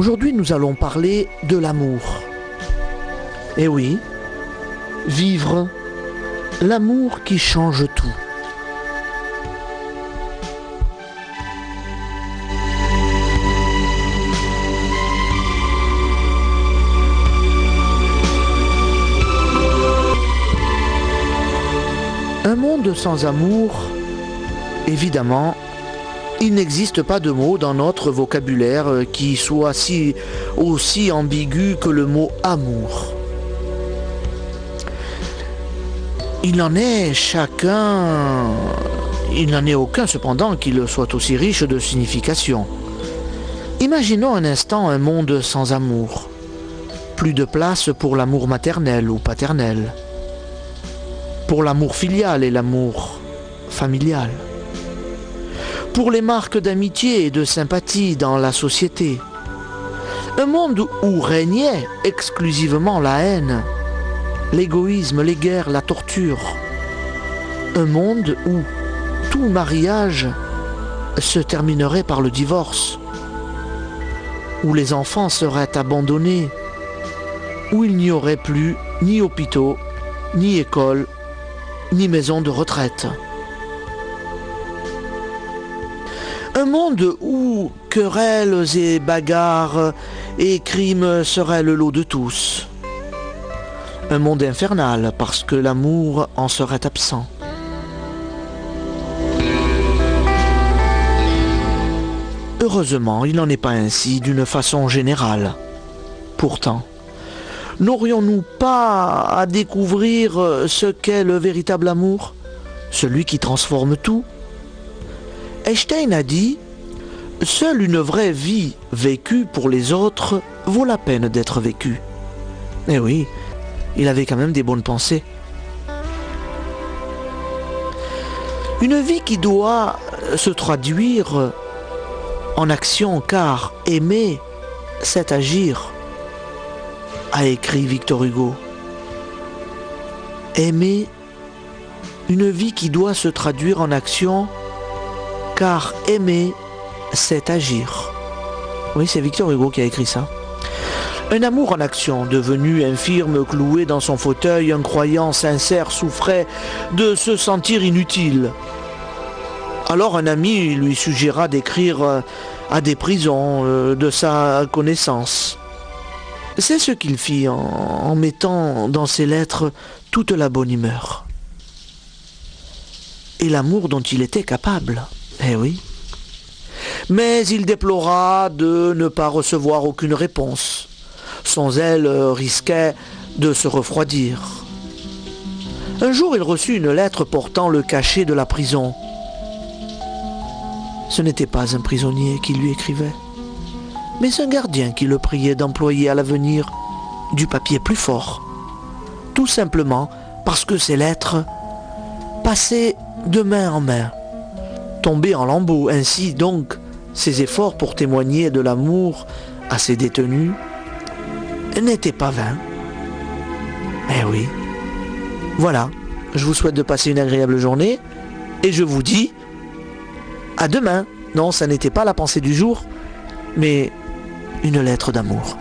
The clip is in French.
Aujourd'hui, nous allons parler de l'amour. Eh oui, vivre l'amour qui change tout. Un monde sans amour, évidemment, il n'existe pas de mot dans notre vocabulaire qui soit aussi ambigu que le mot amour. Il n'en est aucun cependant qui soit aussi riche de signification. Imaginons un instant un monde sans amour. Plus de place pour l'amour maternel ou paternel. Pour l'amour filial et l'amour familial. Pour les marques d'amitié et de sympathie dans la société. Un monde où régnait exclusivement la haine, l'égoïsme, les guerres, la torture. Un monde où tout mariage se terminerait par le divorce, où les enfants seraient abandonnés, où il n'y aurait plus ni hôpitaux, ni écoles, ni maisons de retraite. Un monde où querelles et bagarres et crimes seraient le lot de tous. Un monde infernal parce que l'amour en serait absent. Heureusement, il n'en est pas ainsi d'une façon générale. Pourtant, n'aurions-nous pas à découvrir ce qu'est le véritable amour, celui qui transforme tout ? Einstein a dit « Seule une vraie vie vécue pour les autres vaut la peine d'être vécue. » Eh oui, il avait quand même des bonnes pensées. Une vie qui doit se traduire en action car aimer, c'est agir, a écrit Victor Hugo. Aimer, une vie qui doit se traduire en action car aimer, c'est agir. Oui, c'est Victor Hugo qui a écrit ça. Un amour en action, devenu infirme, cloué dans son fauteuil, un croyant sincère souffrait de se sentir inutile. Alors un ami lui suggéra d'écrire à des prisons de sa connaissance. C'est ce qu'il fit en mettant dans ses lettres toute la bonne humeur. Et l'amour dont il était capable. Eh oui. Mais il déplora de ne pas recevoir aucune réponse. Son zèle risquait de se refroidir. Un jour, il reçut une lettre portant le cachet de la prison. Ce n'était pas un prisonnier qui lui écrivait, mais un gardien qui le priait d'employer à l'avenir du papier plus fort. Tout simplement parce que ces lettres passaient de main en main, tombaient en lambeaux. Ainsi donc, ses efforts pour témoigner de l'amour à ses détenus n'étaient pas vains. Eh oui. Voilà, je vous souhaite de passer une agréable journée et je vous dis à demain. Non, ça n'était pas la pensée du jour, mais une lettre d'amour.